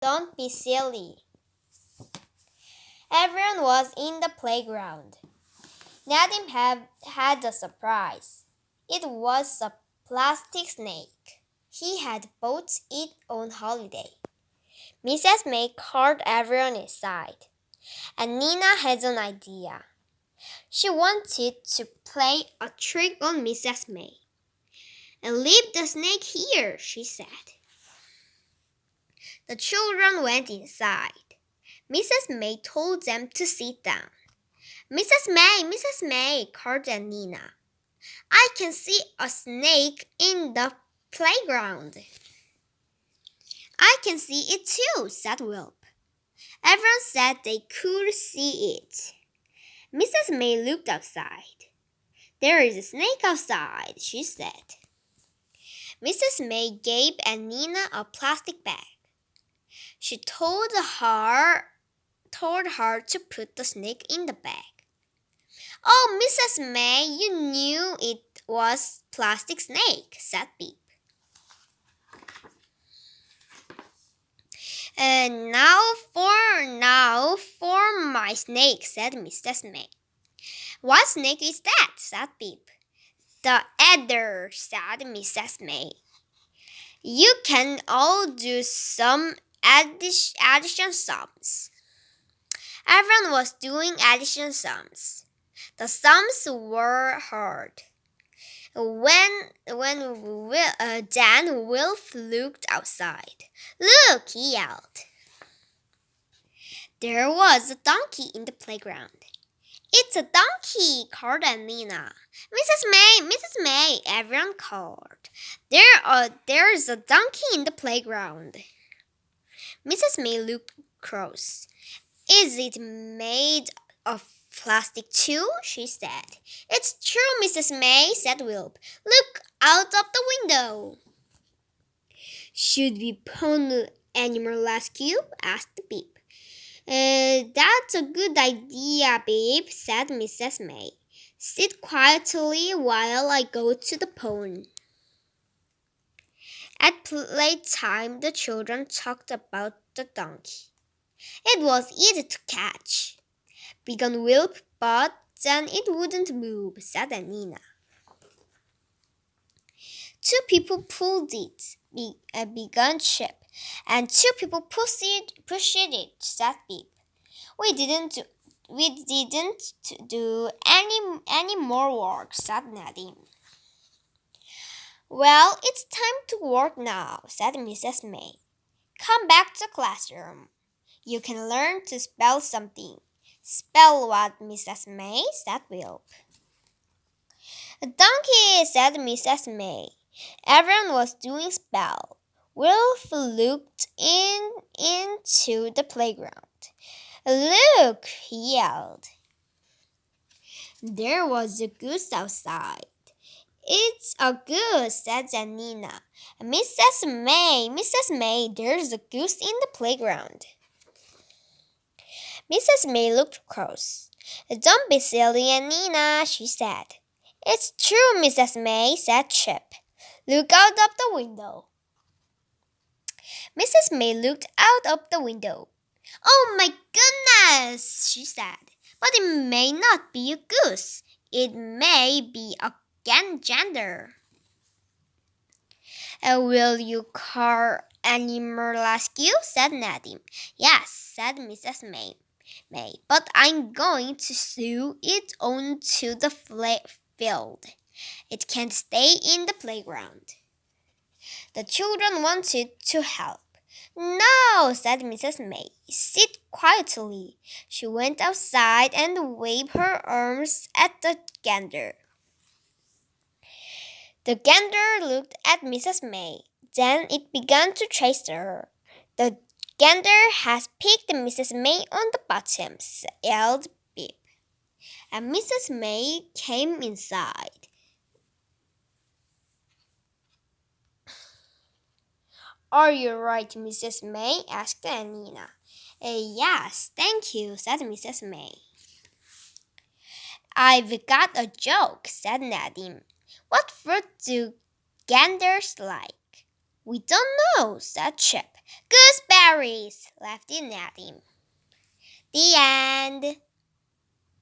Don't be silly. Everyone was in the playground. Nadim had a surprise. It was a plastic snake. He had bought it on holiday. Mrs. May called everyone inside, and Nina had an idea. She wanted to play a trick on Mrs. May. And leave the snake here, she said. The children went inside. Mrs. May told them to sit down. Mrs. May, called Nina. I can see a snake in the playground. I can see it too, said Wilp. Everyone said they could see it. Mrs. May looked outside. There is a snake outside, she said. Mrs. May gave Nina a plastic bag. She told her to put the snake in the bag. Oh, Mrs. May, you knew it was plastic snake, said Beep. Now for my snake, said Mrs. May. What snake is that? Said Beep. The adder, said Mrs. May. You can all do some addition sums. Everyone was doing addition sums. The sums were hard. Then Wilf looked outside. Look, he yelled. There was a donkey in the playground. It's a donkey, called Nina. Mrs. May, everyone called. There's a donkey in the playground. Mrs. May looked cross. Is it made of plastic too? She said. It's true, Mrs. May, said Wilp. Look out of the window. Should we phone animal rescue? Asked Beep. That's a good idea, Beep, said Mrs. May. Sit quietly while I go to the pond. At playtime, the children talked about the donkey. It was easy to catch. Began Wilp, but then it wouldn't move, said Nina. Two people pulled it, began Chip, and two people pushed it, said Beep. We didn't do any more work, said Nadim. Well, it's time to work now, said Mrs. May. Come back to the classroom. You can learn to spell something. Spell what, Mrs. May? Said Wilp. A donkey, said Mrs. May. Everyone was doing spell. Wilf looked into the playground. Look, he yelled. There was a goose outside. It's a goose, said Janina. Mrs. May, there's a goose in the playground. Mrs. May looked cross. Don't be silly, Nina, she said. It's true, Mrs. May, said Chip. Look out of the window. Mrs. May looked out of the window. Oh my goodness, she said. But it may not be a goose. It may be a gander. Will you call animal rescue? Said Nadim. Yes, said Mrs. May. But I'm going to sew it onto the field. It can't stay in the playground. The children wanted to help. No, said Mrs. May. Sit quietly. She went outside and waved her arms at the gander. The gander looked at Mrs. May. Then it began to chase her. The gander has picked Mrs. May on the bottom, yelled Beep. And Mrs. May came inside. Are you right, Mrs. May? Asked Nina. Yes, thank you, said Mrs. May. I've got a joke, said Nadim. What fruit do ganders like? We don't know, said Chip. Gooseberries, laughed Nadim. The end.